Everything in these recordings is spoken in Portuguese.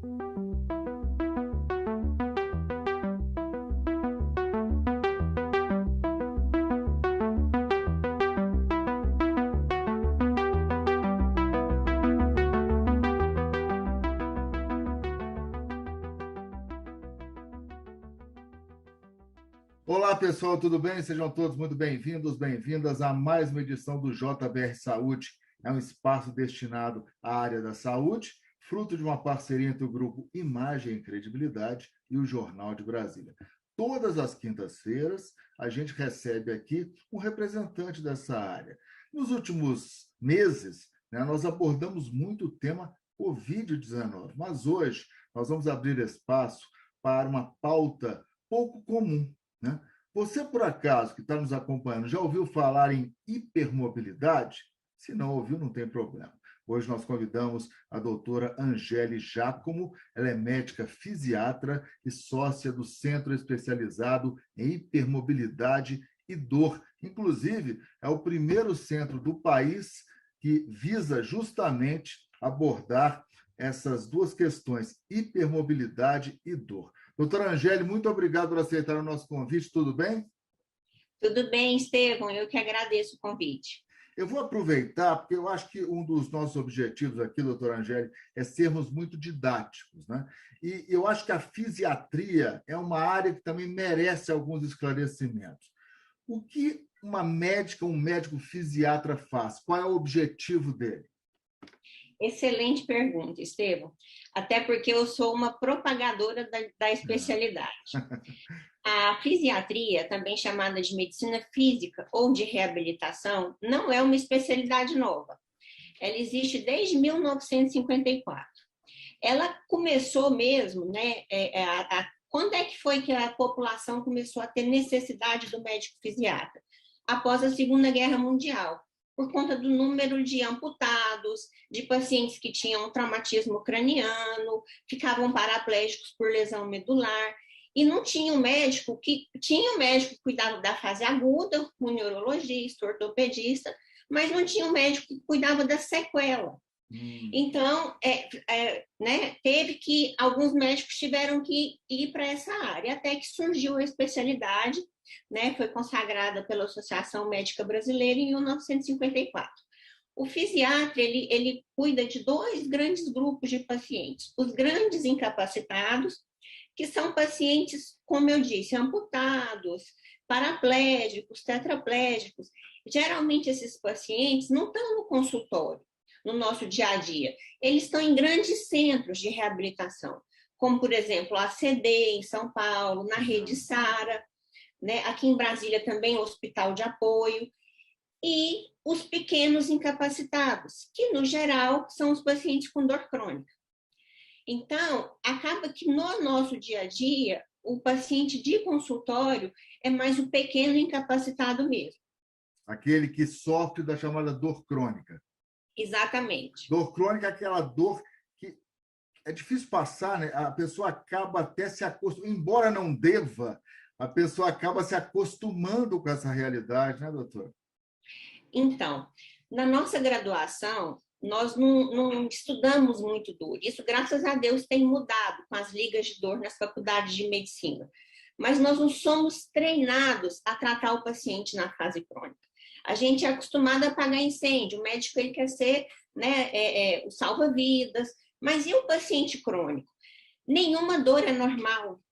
Olá, pessoal, tudo bem? Sejam todos muito bem-vindos, bem-vindas a mais uma edição do JBR Saúde. É um espaço destinado à área da saúde, fruto de uma parceria entre o grupo Imagem e Credibilidade e o Jornal de Brasília. Todas as quintas-feiras, a gente recebe aqui um representante dessa área. Nos últimos meses, nós abordamos muito o tema Covid-19, mas hoje nós vamos abrir espaço para uma pauta pouco comum, né? Você, por acaso, que está nos acompanhando, já ouviu falar em hipermobilidade? Se não ouviu, não tem problema. Hoje nós convidamos a doutora Angele Giacomo, ela é médica fisiatra e sócia do Centro Especializado em Hipermobilidade e Dor. Inclusive, é o primeiro centro do país que visa justamente abordar essas duas questões, hipermobilidade e dor. Doutora Angele, muito obrigado por aceitar o nosso convite, tudo bem? Tudo bem, Estevão, eu que agradeço o convite. Eu vou aproveitar, porque eu acho que um dos nossos objetivos aqui, doutora Angele, é sermos muito didáticos, né? E eu acho que a fisiatria é uma área que também merece alguns esclarecimentos. O que uma médica, um médico fisiatra faz? Qual é o objetivo dele? Excelente pergunta, Estevão. Até porque eu sou uma propagadora da especialidade. A fisiatria, também chamada de medicina física ou de reabilitação, não é uma especialidade nova. Ela existe desde 1954. Ela começou mesmo, né? Quando é que foi que a população começou a ter necessidade do médico fisiatra? Após a Segunda Guerra Mundial, por conta do número de amputados, de pacientes que tinham traumatismo craniano, ficavam paraplégicos por lesão medular, e não tinha um médico que cuidava da fase aguda, um neurologista, ortopedista, mas não tinha um médico que cuidava da sequela. Então, alguns médicos tiveram que ir para essa área, até que surgiu a especialidade, né, foi consagrada pela Associação Médica Brasileira em 1954. O fisiatra, ele cuida de dois grandes grupos de pacientes. Os grandes incapacitados, que são pacientes, como eu disse, amputados, paraplégicos, tetraplégicos. Geralmente, esses pacientes não estão no consultório, no nosso dia a dia. Eles estão em grandes centros de reabilitação, como, por exemplo, a ACD, em São Paulo, na Rede Sara, né? Aqui em Brasília também o Hospital de Apoio, e os pequenos incapacitados, que, no geral, são os pacientes com dor crônica. Então, acaba que no nosso dia a dia, o paciente de consultório é mais o pequeno incapacitado mesmo. Aquele que sofre da chamada dor crônica. Exatamente. Dor crônica é aquela dor que é difícil passar, né? A pessoa acaba até se acostumando, embora não deva, a pessoa acaba se acostumando com essa realidade, né, doutor? Então, na nossa graduação, nós não estudamos muito dor. Isso, graças a Deus, tem mudado com as ligas de dor nas faculdades de medicina. Mas nós não somos treinados a tratar o paciente na fase crônica. A gente é acostumado a apagar incêndio. O médico ele quer ser, né, o salva-vidas. Mas e o paciente crônico? Nenhuma dor é normal.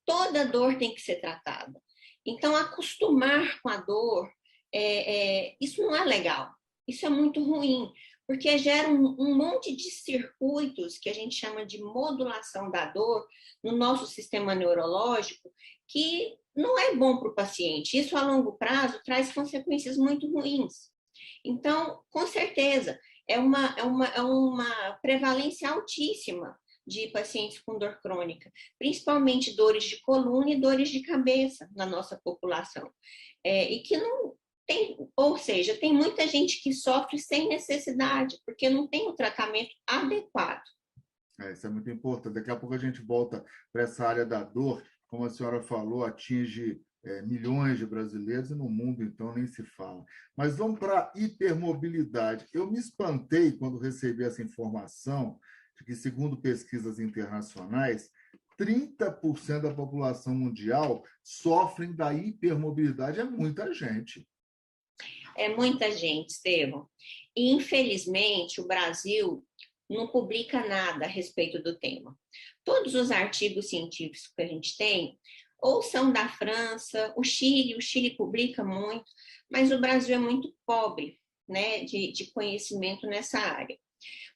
Toda dor tem que ser tratada. Então, acostumar com a dor, isso não é legal. Isso é muito ruim, porque gera um monte de circuitos que a gente chama de modulação da dor no nosso sistema neurológico, que não é bom para o paciente. Isso, a longo prazo, traz consequências muito ruins. Então, com certeza, é uma prevalência altíssima de pacientes com dor crônica, principalmente dores de coluna e dores de cabeça na nossa população. E que não tem, ou seja, tem muita gente que sofre sem necessidade, porque não tem o tratamento adequado. Isso é muito importante. Daqui a pouco a gente volta para essa área da dor. Como a senhora falou, atinge milhões de brasileiros e no mundo, então, nem se fala. Mas vamos para a hipermobilidade. Eu me espantei quando recebi essa informação. de que, segundo pesquisas internacionais, 30% da população mundial sofrem da hipermobilidade. É muita gente. É muita gente, Estevão. E, infelizmente, o Brasil não publica nada a respeito do tema. Todos os artigos científicos que a gente tem, ou são da França, o Chile publica muito, mas o Brasil é muito pobre, né, de conhecimento nessa área.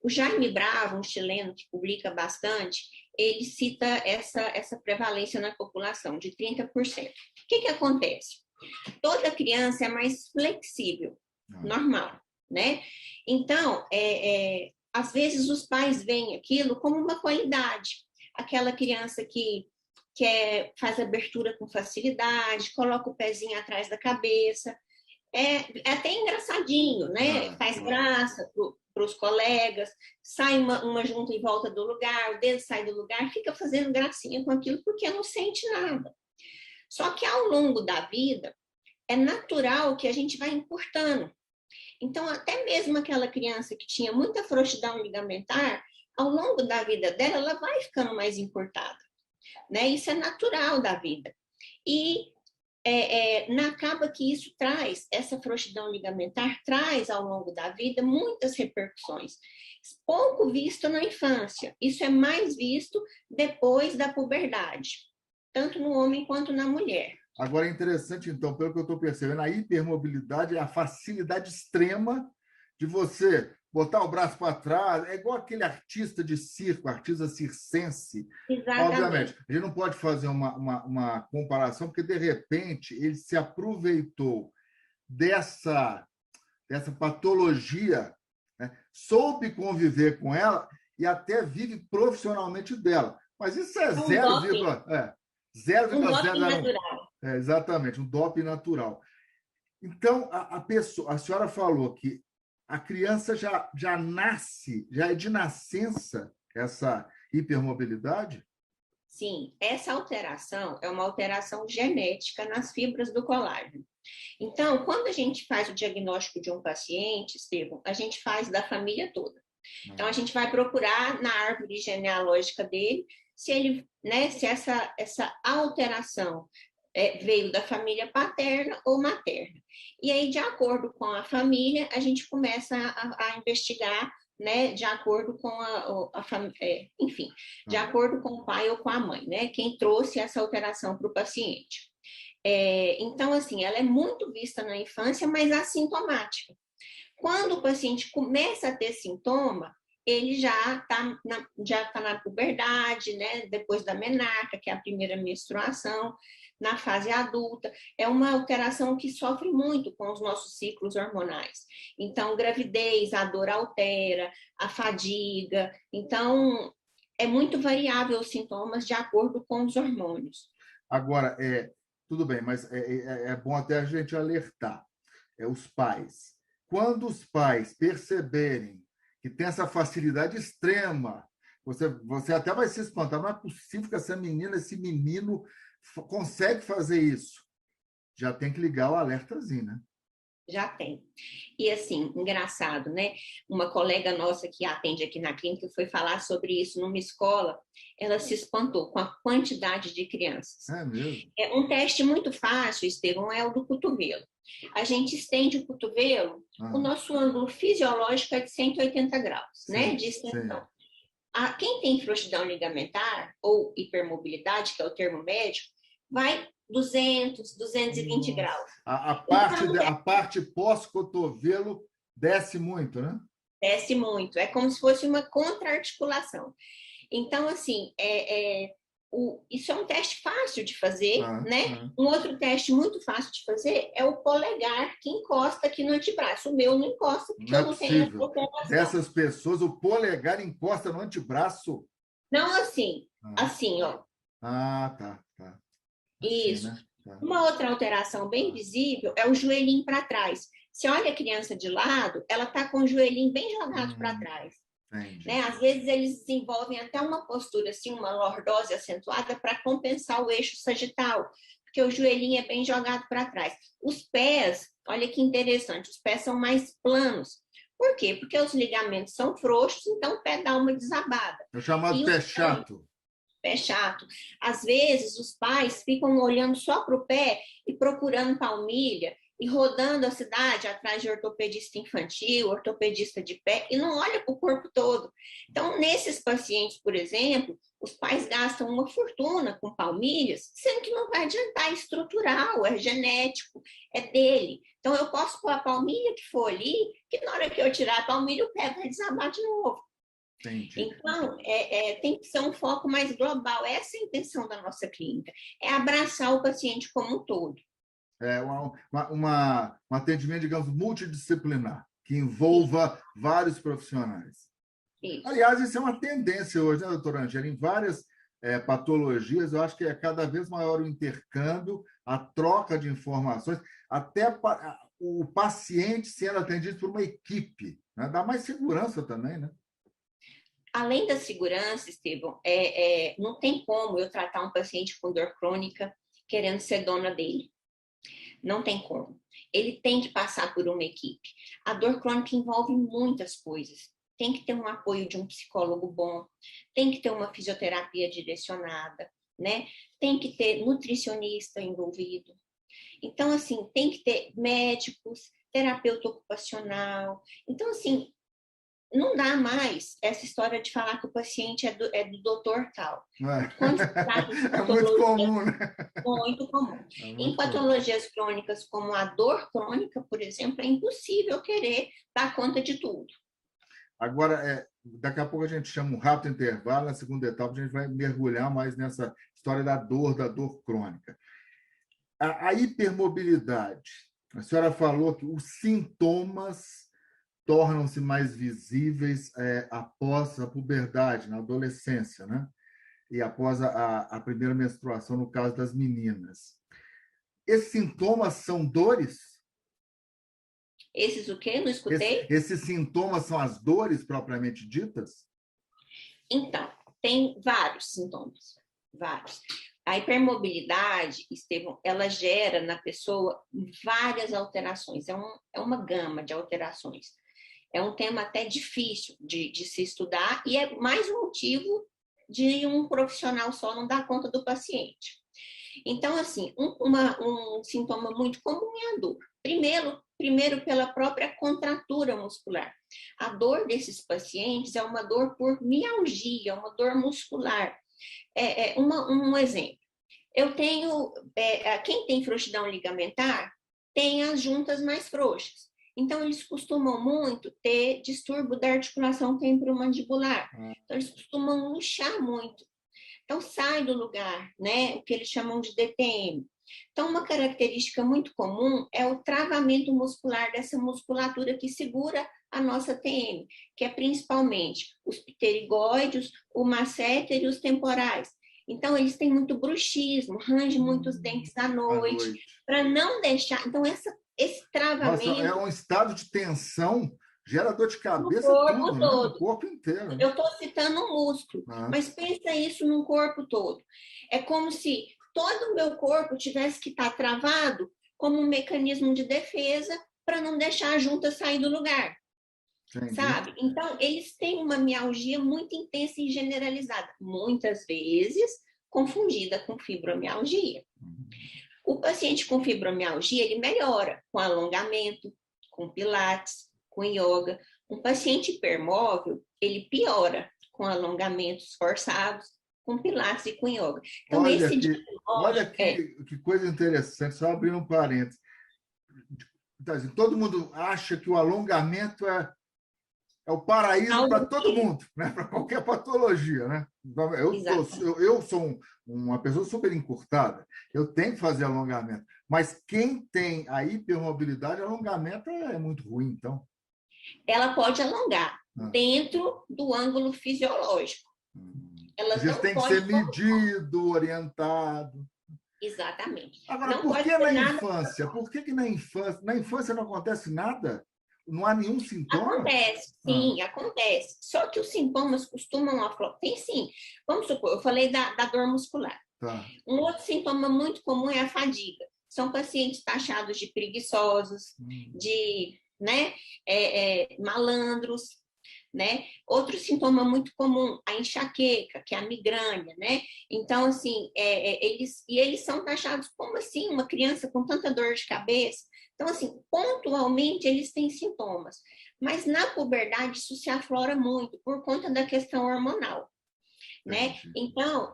O Jaime Bravo, um chileno que publica bastante, ele cita essa prevalência na população, de 30%. O que acontece? Toda criança é mais flexível, normal, né? Então, às vezes os pais veem aquilo como uma qualidade. Aquela criança que faz abertura com facilidade, coloca o pezinho atrás da cabeça, é até engraçadinho, né? Faz graça para os colegas, sai uma junta em volta do lugar, o dedo sai do lugar, fica fazendo gracinha com aquilo porque não sente nada. Só que ao longo da vida, é natural que a gente vai encurtando. Então, até mesmo aquela criança que tinha muita frouxidão ligamentar, ao longo da vida dela, ela vai ficando mais encurtada, né? Isso é natural da vida. E acaba que isso traz, essa frouxidão ligamentar traz ao longo da vida muitas repercussões. Pouco visto na infância, isso é mais visto depois da puberdade, tanto no homem quanto na mulher. Agora, é interessante, então, pelo que eu estou percebendo, a hipermobilidade é a facilidade extrema de você botar o braço para trás. É igual aquele artista de circo, artista circense. Exatamente. Obviamente, a gente não pode fazer uma comparação, porque, de repente, ele se aproveitou dessa patologia, né? Soube conviver com ela e até vive profissionalmente dela. Mas isso é 0,0. Um doping natural. Exatamente, um doping natural. Então, a senhora falou que a criança já nasce, já é de nascença essa hipermobilidade? Sim, essa alteração é uma alteração genética nas fibras do colágeno. Então, quando a gente faz o diagnóstico de um paciente, Estevão, a gente faz da família toda. Então, a gente vai procurar na árvore genealógica dele se ele, né, se essa alteração veio da família paterna ou materna. E aí, de acordo com a família, a gente começa a investigar, né, de acordo com a família, enfim, de acordo com o pai ou com a mãe, né, quem trouxe essa alteração para o paciente. Então, assim, ela é muito vista na infância, mas assintomática. Quando o paciente começa a ter sintoma, ele já está na puberdade, né, depois da menarca, que é a primeira menstruação, na fase adulta. É uma alteração que sofre muito com os nossos ciclos hormonais. Então, gravidez, a dor altera, a fadiga. Então, é muito variável os sintomas de acordo com os hormônios. Agora, tudo bem, mas é bom até a gente alertar. Os pais. Quando os pais perceberem que tem essa facilidade extrema, você até vai se espantar, não é possível que essa menina, esse menino consegue fazer isso. Já tem que ligar o alertazinho, né? Já tem. E assim, engraçado, né? Uma colega nossa que atende aqui na clínica foi falar sobre isso numa escola, ela se espantou com a quantidade de crianças. É mesmo? É um teste muito fácil, Estevão, é o do cotovelo. A gente estende o cotovelo, o nosso ângulo fisiológico é de 180 graus, sim, né? De extensão. Quem tem frouxidão ligamentar ou hipermobilidade, que é o termo médico, vai 200, 220 graus. A parte pós-cotovelo desce muito, né? Desce muito. É como se fosse uma contrarticulação. Então, assim, isso é um teste fácil de fazer, né? Um outro teste muito fácil de fazer é o polegar que encosta aqui no antebraço. O meu não encosta porque eu não tenho essa alteração. Dessas pessoas, o polegar encosta no antebraço? Não assim, assim, ó. Tá. Assim, isso. Né? Tá. Uma outra alteração bem visível é o joelhinho para trás. Se olha a criança de lado, ela está com o joelhinho bem jogado para trás. Né? Às vezes eles desenvolvem até uma postura assim, uma lordose acentuada para compensar o eixo sagital, porque o joelhinho é bem jogado para trás. Os pés, olha que interessante, os pés são mais planos, Por quê? Porque os ligamentos são frouxos, então o pé dá uma desabada. É o chamado pé chato. Pé chato. Às vezes, os pais ficam olhando só para o pé e procurando palmilha e rodando a cidade atrás de ortopedista infantil, ortopedista de pé, e não olha para o corpo todo. Então, nesses pacientes, por exemplo, os pais gastam uma fortuna com palmilhas, sendo que não vai adiantar, é estrutural, é genético, é dele. Então, eu posso pôr a palmilha que for ali, que na hora que eu tirar a palmilha, o pé vai desabar de novo. Entendi. Então, tem que ser um foco mais global. Essa é a intenção da nossa clínica, é abraçar o paciente como um todo. É um atendimento, digamos, multidisciplinar, que envolva vários profissionais. Isso. Aliás, isso é uma tendência hoje, né, doutora Angela? Em várias patologias, eu acho que é cada vez maior o intercâmbio, a troca de informações, até o paciente sendo atendido por uma equipe, né? Dá mais segurança também, né? Além da segurança, Estevão, não tem como eu tratar um paciente com dor crônica querendo ser dona dele. Não tem como. Ele tem que passar por uma equipe. A dor crônica envolve muitas coisas. Tem que ter um apoio de um psicólogo bom, tem que ter uma fisioterapia direcionada, né? Tem que ter nutricionista envolvido. Então, assim, tem que ter médicos, terapeuta ocupacional. Então, assim, não dá mais essa história de falar que o paciente é do doutor tal. Quando se trata de É muito comum, né? Muito comum. Em patologias crônicas, como a dor crônica, por exemplo, é impossível querer dar conta de tudo. Agora, daqui a pouco a gente chama um rápido intervalo, na segunda etapa a gente vai mergulhar mais nessa história da dor crônica. A hipermobilidade, a senhora falou que os sintomas tornam-se mais visíveis após a puberdade, na adolescência, né? E após a primeira menstruação, no caso das meninas. Esses sintomas são dores? Esses o quê? Não escutei? Esses sintomas são as dores propriamente ditas? Então, tem vários sintomas, vários. A hipermobilidade, Estevão, ela gera na pessoa várias alterações, é uma gama de alterações. É um tema até difícil de se estudar e é mais um motivo de um profissional só não dar conta do paciente. Então, assim, um sintoma muito comum é a dor. Primeiro pela própria contratura muscular. A dor desses pacientes é uma dor por mialgia, uma dor muscular. Um exemplo. Eu tenho, quem tem frouxidão ligamentar tem as juntas mais frouxas. Então, eles costumam muito ter distúrbio da articulação temporomandibular. Então, eles costumam luxar muito. Então, sai do lugar, né? O que eles chamam de DTM. Então, uma característica muito comum é o travamento muscular dessa musculatura que segura a nossa TM, que é principalmente os pterigóides, o masséter e os temporais. Então, eles têm muito bruxismo, rangem muitos dentes à noite, para não deixar... Então, esse travamento... Nossa, é um estado de tensão, gera dor de cabeça no corpo tudo, todo. Né? No corpo inteiro. Eu estou citando um músculo, mas pensa isso no corpo todo. É como se todo o meu corpo tivesse que estar travado como um mecanismo de defesa para não deixar a junta sair do lugar. Entendi. Sabe? Então, eles têm uma mialgia muito intensa e generalizada, muitas vezes confundida com fibromialgia. O paciente com fibromialgia, ele melhora com alongamento, com pilates, com yoga. Um paciente hipermóvel, ele piora com alongamentos forçados, com pilates e com yoga. Então, olha que coisa interessante, só abrir um parênteses. Todo mundo acha que o alongamento é o paraíso para todo mundo, né? Para qualquer patologia. Né? Eu sou uma pessoa super encurtada, eu tenho que fazer alongamento, mas quem tem a hipermobilidade, alongamento é muito ruim, então. Ela pode alongar dentro do ângulo fisiológico. Isso tem que ser medido, orientado. Exatamente. Agora, por que na infância? Por que na infância não acontece nada? Não há nenhum sintoma? Acontece, sim, acontece. Só que os sintomas costumam aflorar. Tem sim. Vamos supor, eu falei da dor muscular. Tá. Um outro sintoma muito comum é a fadiga. São pacientes taxados de preguiçosos, de né? Malandros, né? Outro sintoma muito comum, a enxaqueca, que é a migrânia, né? Então, assim, eles são taxados como assim, uma criança com tanta dor de cabeça. Então, assim, pontualmente eles têm sintomas, mas na puberdade isso se aflora muito por conta da questão hormonal, né? Entendi. Então,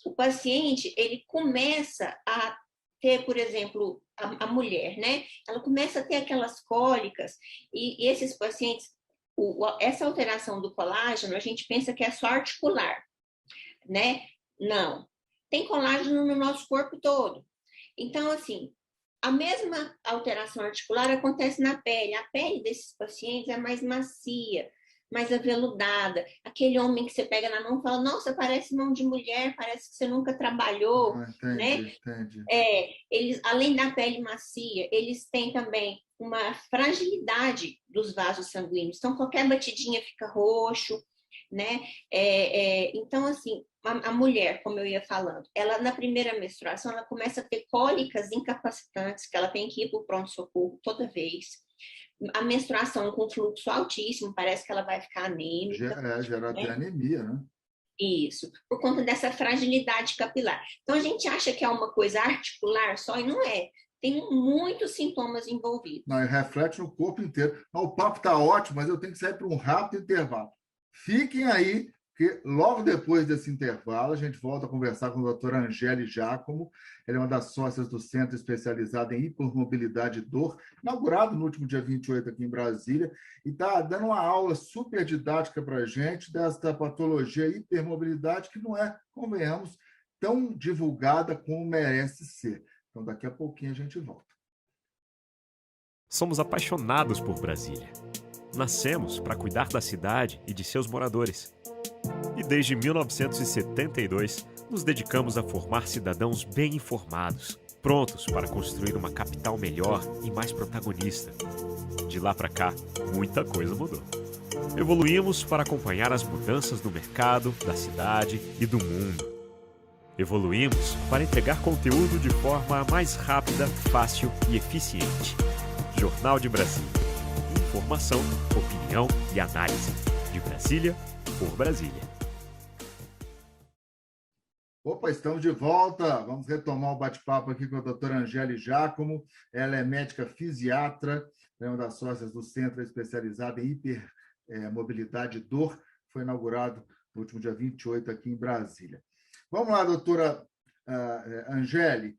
o paciente, ele começa a ter, por exemplo, a mulher, né? Ela começa a ter aquelas cólicas e esses pacientes, essa alteração do colágeno, a gente pensa que é só articular, né? Não. Tem colágeno no nosso corpo todo. Então, assim, a mesma alteração articular acontece na pele. A pele desses pacientes é mais macia, mais aveludada. Aquele homem que você pega na mão e fala, nossa, parece mão de mulher, parece que você nunca trabalhou, Entendi, né? entendi. Eles, além da pele macia, eles têm também uma fragilidade dos vasos sanguíneos. Então, qualquer batidinha fica roxo, né? Então, assim, a mulher, como eu ia falando, ela na primeira menstruação, ela começa a ter cólicas incapacitantes, que ela tem que ir para o pronto-socorro toda vez. A menstruação com fluxo altíssimo, parece que ela vai ficar anêmica, Gera até né? anemia, né? Isso, por conta dessa fragilidade capilar. Então, a gente acha que é uma coisa articular só e não é. Tem muitos sintomas envolvidos. Não, e reflete no corpo inteiro. O papo está ótimo, mas eu tenho que sair para um rápido intervalo. Fiquem aí, que logo depois desse intervalo a gente volta a conversar com a doutora Angele Giacomo. Ela é uma das sócias do Centro Especializado em Hipermobilidade e Dor, inaugurado no último dia 28 aqui em Brasília, e está dando uma aula super didática para a gente desta patologia hipermobilidade que não é, convenhamos, tão divulgada como merece ser. Então, daqui a pouquinho a gente volta. Somos apaixonados por Brasília. Nascemos para cuidar da cidade e de seus moradores. E desde 1972, nos dedicamos a formar cidadãos bem informados, prontos para construir uma capital melhor e mais protagonista. De lá para cá, muita coisa mudou. Evoluímos para acompanhar as mudanças do mercado, da cidade e do mundo. Evoluímos para entregar conteúdo de forma mais rápida, fácil e eficiente. Jornal de Brasília. Informação, opinião e análise. De Brasília, por Brasília. Opa, estamos de volta. Vamos retomar o bate-papo aqui com a doutora Angele Giacomo. Ela é médica fisiatra, é uma das sócias do Centro Especializado em Hipermobilidade e Dor. Foi inaugurado no último dia 28 aqui em Brasília. Vamos lá, doutora Angele.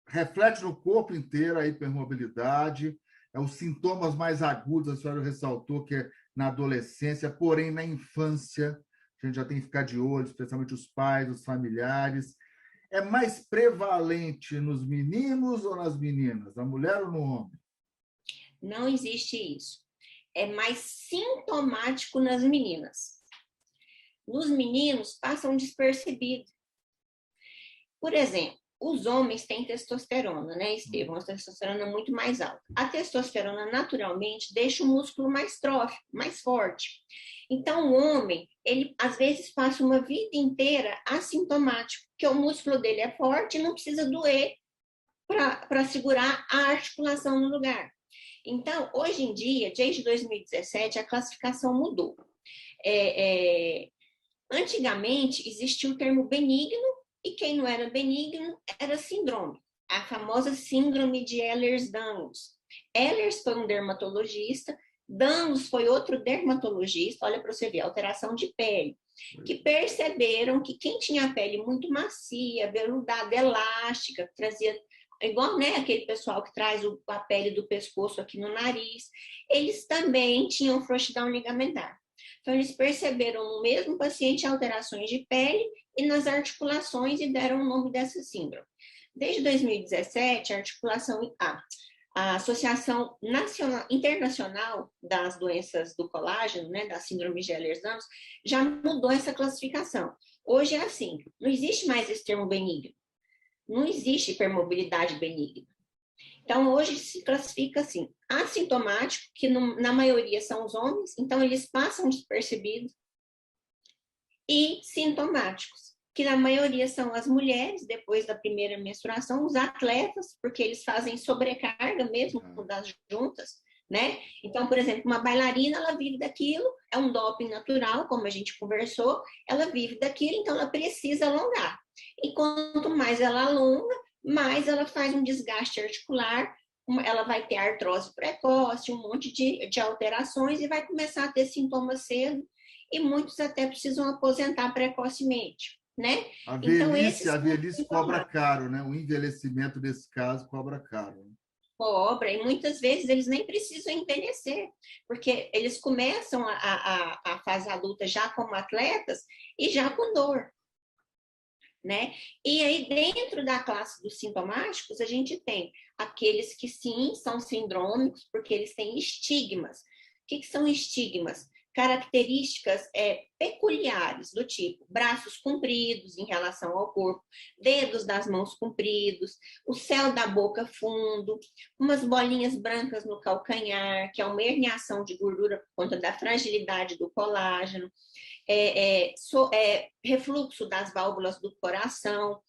Reflete no corpo inteiro a hipermobilidade, os sintomas mais agudos, a senhora ressaltou que é na adolescência, porém na infância, a gente já tem que ficar de olho, especialmente os pais, os familiares. É mais prevalente nos meninos ou nas meninas, na mulher ou no homem? Não existe isso. É mais sintomático nas meninas. Nos meninos, passam despercebido. Por exemplo, os homens têm testosterona, né, Estevão? A testosterona é muito mais alta. A testosterona, naturalmente, deixa o músculo mais trófico, mais forte. Então, o homem, ele às vezes passa uma vida inteira assintomático, porque o músculo dele é forte e não precisa doer para segurar a articulação no lugar. Então, hoje em dia, desde 2017, a classificação mudou. Antigamente, existia o termo benigno, e quem não era benigno era síndrome, a famosa síndrome de Ehlers-Danlos. Ehlers foi um dermatologista, Danlos foi outro dermatologista, olha para você ver, alteração de pele, que perceberam que quem tinha a pele muito macia, veludada, elástica, que trazia, igual, né, aquele pessoal que traz a pele do pescoço aqui no nariz, eles também tinham frouxidão ligamentar. Então, eles perceberam no mesmo paciente alterações de pele e nas articulações e deram o nome dessa síndrome. Desde 2017, a Associação Internacional das Doenças do Colágeno, né, da síndrome de Ehlers-Danlos, já mudou essa classificação. Hoje é assim, não existe mais esse termo benigno. Não existe hipermobilidade benigna. Então, hoje se classifica assim, assintomático, que na maioria são os homens, então eles passam despercebidos, e sintomáticos, que na maioria são as mulheres, depois da primeira menstruação, os atletas, porque eles fazem sobrecarga mesmo das juntas, né? Então, por exemplo, uma bailarina, ela vive daquilo, é um doping natural, como a gente conversou, ela vive daquilo, então ela precisa alongar. E quanto mais ela alonga, mais ela faz um desgaste articular, ela vai ter artrose precoce, um monte de alterações e vai começar a ter sintomas cedo, e muitos até precisam aposentar precocemente, né? A velhice cobra caro, né? O envelhecimento desse caso cobra caro. Cobra, e muitas vezes eles nem precisam envelhecer, porque eles começam a fazer a luta já como atletas e já com dor, né? E aí, dentro da classe dos sintomáticos, a gente tem aqueles que sim são sindrômicos, porque eles têm estigmas. O que são estigmas? Características peculiares, do tipo braços compridos em relação ao corpo, dedos das mãos compridos, o céu da boca fundo, umas bolinhas brancas no calcanhar, que é uma herniação de gordura por conta da fragilidade do colágeno, refluxo das válvulas do coração,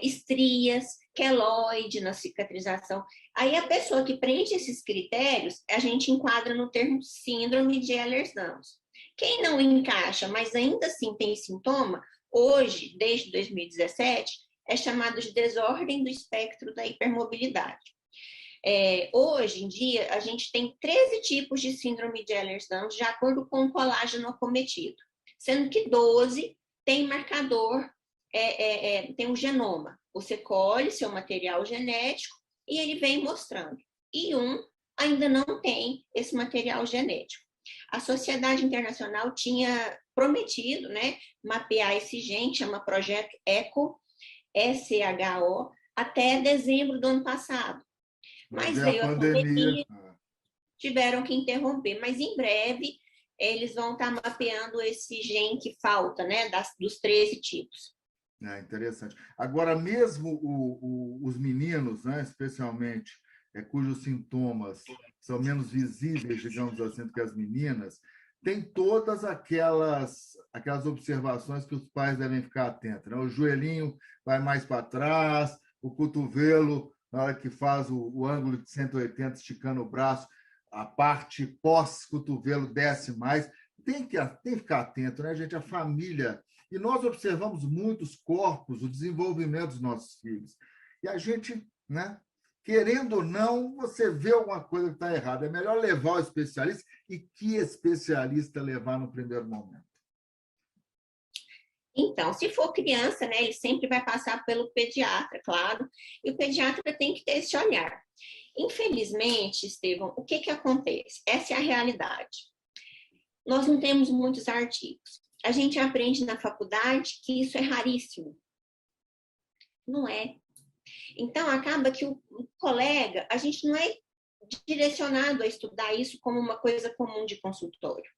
estrias, queloide na cicatrização. Aí a pessoa que preenche esses critérios, a gente enquadra no termo síndrome de Ehlers-Danlos. Quem não encaixa, mas ainda assim tem sintoma, hoje, desde 2017, é chamado de desordem do espectro da hipermobilidade. Hoje em dia, a gente tem 13 tipos de síndrome de Ehlers-Danlos, de acordo com o colágeno acometido, sendo que 12 tem marcador, tem um genoma. Você colhe seu material genético e ele vem mostrando. E ainda não tem esse material genético. A Sociedade Internacional tinha prometido, né, mapear esse gene, chama Projeto ECHO, ECHO, até dezembro do ano passado. Mas veio a pandemia, tiveram que interromper. Mas em breve eles vão estar mapeando esse gene que falta, né, dos 13 tipos. Interessante. Agora, mesmo os meninos, né, especialmente, cujos sintomas são menos visíveis, digamos assim, do que as meninas, tem todas aquelas observações que os pais devem ficar atentos, né? O joelhinho vai mais para trás, o cotovelo, na hora que faz o ângulo de 180, esticando o braço, a parte pós-cotovelo desce mais. Tem que ficar atento, né, gente? A família. E nós observamos muitos corpos, o desenvolvimento dos nossos filhos. E a gente, né, querendo ou não, você vê alguma coisa que está errada. É melhor levar o especialista. E que especialista levar no primeiro momento? Então, se for criança, né, ele sempre vai passar pelo pediatra, claro. E o pediatra tem que ter esse olhar. Infelizmente, Estevão, o que acontece? Essa é a realidade. Nós não temos muitos artigos. A gente aprende na faculdade que isso é raríssimo. Não é. Então, acaba que o colega, a gente não é direcionado a estudar isso como uma coisa comum de consultório.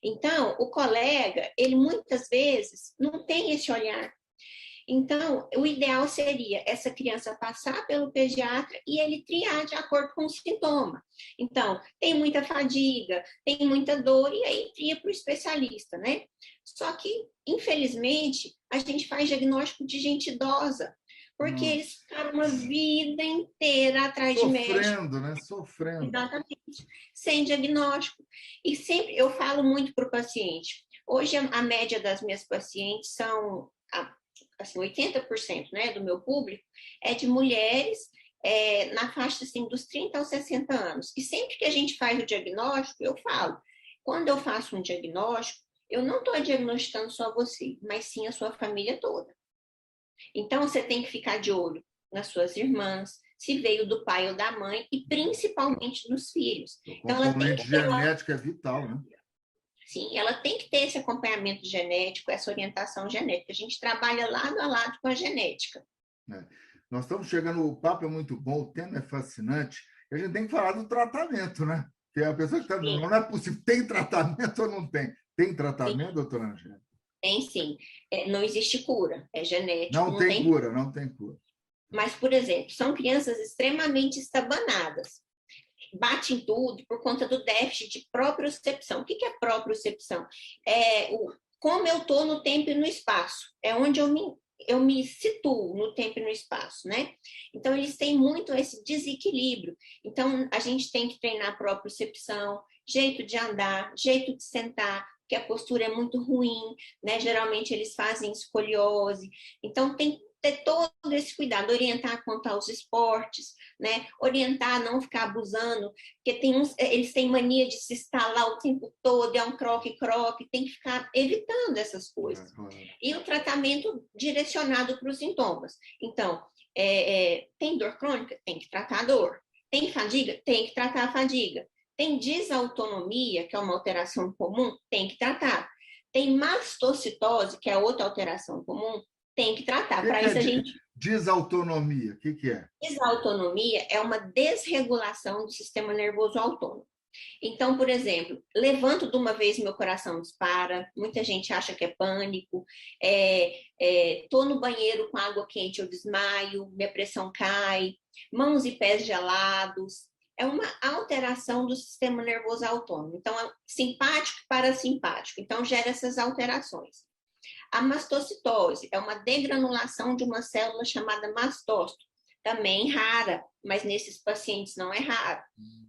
Então, o colega, ele muitas vezes não tem esse olhar. Então, o ideal seria essa criança passar pelo pediatra e ele triar de acordo com o sintoma. Então, tem muita fadiga, tem muita dor, e aí tria para o especialista, né? Só que, infelizmente, a gente faz diagnóstico de gente idosa, porque eles ficaram uma vida inteira atrás de médico. Sofrendo, né? Sofrendo. Exatamente. Sem diagnóstico. E sempre eu falo muito para o paciente. Hoje, a média das minhas pacientes são... assim, 80%, né, do meu público é de mulheres na faixa assim, dos 30 aos 60 anos. E sempre que a gente faz o diagnóstico, eu falo, quando eu faço um diagnóstico, eu não estou diagnosticando só você, mas sim a sua família toda. Então, você tem que ficar de olho nas suas irmãs, se veio do pai ou da mãe, e principalmente nos filhos. Então, ela tem que genética é vital, né? Sim, ela tem que ter esse acompanhamento genético, essa orientação genética. A gente trabalha lado a lado com a genética. Nós estamos chegando, o papo é muito bom, o tema é fascinante, e a gente tem que falar do tratamento, né? Porque a pessoa que está... Não é possível, tem tratamento ou não tem? Tem tratamento, sim, doutora Angélica? Tem sim. Não existe cura, é genético. Não tem cura, não tem cura. Mas, por exemplo, são crianças extremamente estabanadas. Bate em tudo por conta do déficit de propriocepção. O que é propriocepção? como eu estou no tempo e no espaço. É onde eu me situo no tempo e no espaço, né? Então, eles têm muito esse desequilíbrio. Então, a gente tem que treinar a propriocepção, jeito de andar, jeito de sentar, porque a postura é muito ruim, né? Geralmente, eles fazem escoliose. Então, tem que ter todo esse cuidado, orientar quanto aos esportes, né? Orientar a não ficar abusando, porque eles têm mania de se estalar o tempo todo, é um croque-croque, tem que ficar evitando essas coisas. E o tratamento direcionado para os sintomas. Então, tem dor crônica? Tem que tratar a dor. Tem fadiga? Tem que tratar a fadiga. Tem desautonomia, que é uma alteração comum? Tem que tratar. Tem mastocitose, que é outra alteração comum? Tem que tratar. Para isso a gente... Desautonomia, o que é? Desautonomia é uma desregulação do sistema nervoso autônomo. Então, por exemplo, levanto de uma vez, meu coração dispara, muita gente acha que é pânico, tô no banheiro com água quente, eu desmaio, minha pressão cai, mãos e pés gelados. É uma alteração do sistema nervoso autônomo. Então, é simpático e parasimpático. Então, gera essas alterações. A mastocitose é uma degranulação de uma célula chamada mastócito, também rara, mas nesses pacientes não é raro,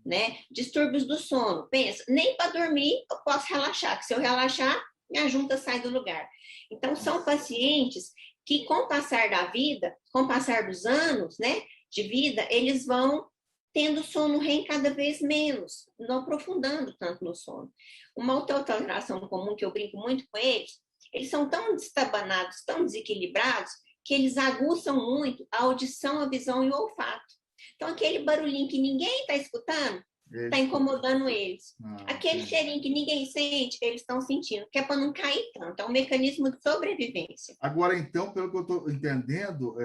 né? Distúrbios do sono, pensa, nem para dormir eu posso relaxar, que se eu relaxar, minha junta sai do lugar. Então, são pacientes que, com o passar da vida, com o passar dos anos, né, de vida, eles vão tendo sono REM cada vez menos, não aprofundando tanto no sono. Uma outra alteração comum que eu brinco muito com eles são tão destabanados, tão desequilibrados, que eles aguçam muito a audição, a visão e o olfato. Então, aquele barulhinho que ninguém está escutando, está incomodando eles. Aquele cheirinho que ninguém sente, eles estão sentindo, que é para não cair tanto. É um mecanismo de sobrevivência. Agora, então, pelo que eu estou entendendo,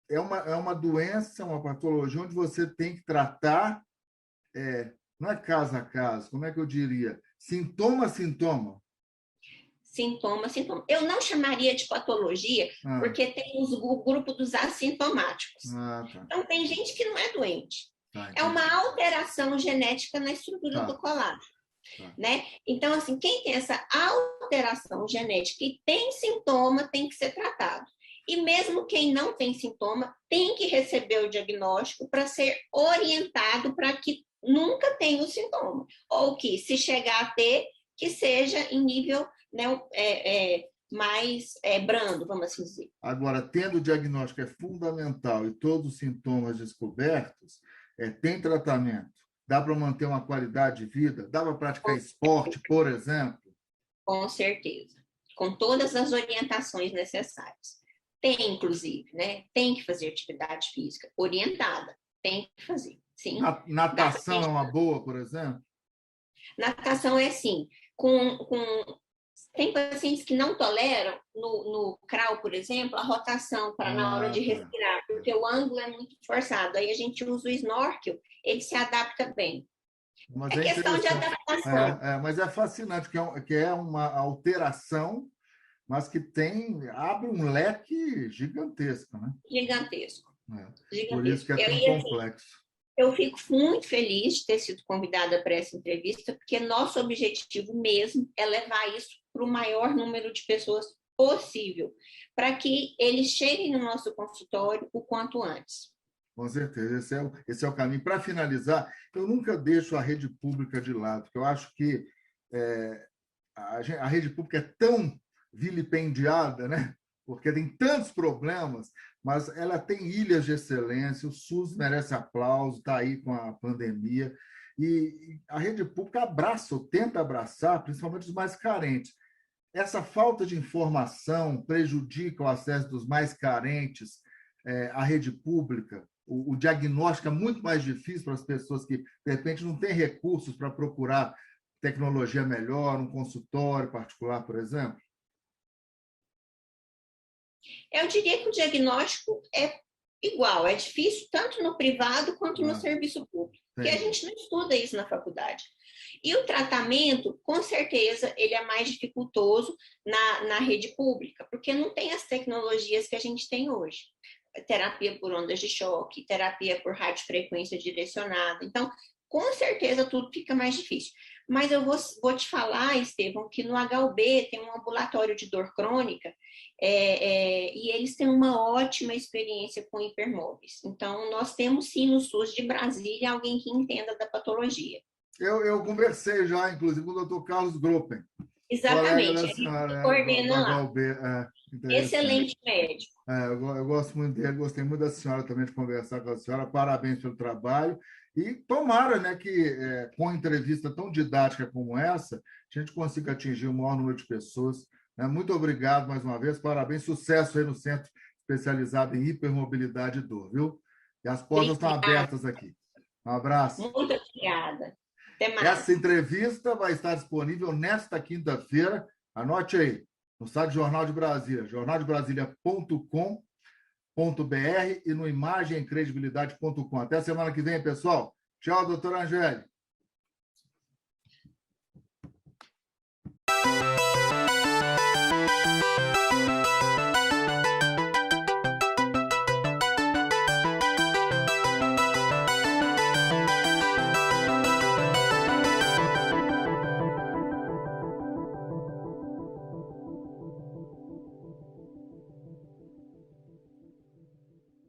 é uma doença, uma patologia onde você tem que tratar, não é caso a caso, como é que eu diria? Sintoma a sintoma. Sintoma. Eu não chamaria de patologia, porque tem o grupo dos assintomáticos. Tá. Então, tem gente que não é doente. É uma alteração genética na estrutura do colágeno. Né? Então, assim, quem tem essa alteração genética e tem sintoma, tem que ser tratado. E mesmo quem não tem sintoma, tem que receber o diagnóstico para ser orientado para que nunca tenha o sintoma. Ou que, se chegar a ter, que seja em nível, né, mais brando, vamos assim dizer. Agora, tendo o diagnóstico é fundamental e todos os sintomas descobertos, tem tratamento. Dá para manter uma qualidade de vida? Dá para praticar esporte, por exemplo? Com certeza. Com todas as orientações necessárias. Tem, inclusive, né? Tem que fazer atividade física orientada. Tem que fazer, sim. Natação é uma boa, por exemplo? Natação é sim. Tem pacientes que não toleram, no crawl, por exemplo, a rotação para na hora de respirar, porque o ângulo é muito forçado. Aí a gente usa o snorkel, ele se adapta bem. Mas questão de adaptação. Mas é fascinante, que é uma alteração, mas que abre um leque gigantesco, né? Gigantesco. Por isso que é tão complexo. Eu fico muito feliz de ter sido convidada para essa entrevista, porque nosso objetivo mesmo é levar isso para o maior número de pessoas possível, para que eles cheguem no nosso consultório o quanto antes. Com certeza, esse é o caminho. Para finalizar, eu nunca deixo a rede pública de lado, porque eu acho que a rede pública é tão vilipendiada, né? Porque tem tantos problemas, mas ela tem ilhas de excelência, o SUS merece aplauso, está aí com a pandemia, e a rede pública abraça, ou tenta abraçar, principalmente os mais carentes. Essa falta de informação prejudica o acesso dos mais carentes à rede pública, o diagnóstico é muito mais difícil para as pessoas que, de repente, não têm recursos para procurar tecnologia melhor, um consultório particular, por exemplo? Eu diria que o diagnóstico é igual, é difícil tanto no privado quanto no serviço público, porque a gente não estuda isso na faculdade. E o tratamento, com certeza, ele é mais dificultoso na rede pública, porque não tem as tecnologias que a gente tem hoje. Terapia por ondas de choque, terapia por radiofrequência direcionada. Então, com certeza, tudo fica mais difícil. Mas eu vou te falar, Estevão, que no HUB tem um ambulatório de dor crônica e eles têm uma ótima experiência com hipermóveis. Então, nós temos sim no SUS de Brasília alguém que entenda da patologia. Eu conversei já, inclusive, com o Dr. Carlos Gruppen. Exatamente, ele coordena lá. HUB, Excelente médico. Eu gosto muito dele, gostei muito da senhora também de conversar com a senhora. Parabéns pelo trabalho. E tomara, né, que com entrevista tão didática como essa, a gente consiga atingir o maior número de pessoas. Né? Muito obrigado mais uma vez, parabéns, sucesso aí no Centro Especializado em Hipermobilidade e Dor, viu? E as portas estão abertas aqui. Um abraço. Muito obrigada. Até mais. Essa entrevista vai estar disponível nesta quinta-feira. Anote aí, no site Jornal de Brasília, jornaldebrasilia.com.br e no imagemcredibilidade.com. Até a semana que vem, pessoal. Tchau, doutora Angélica.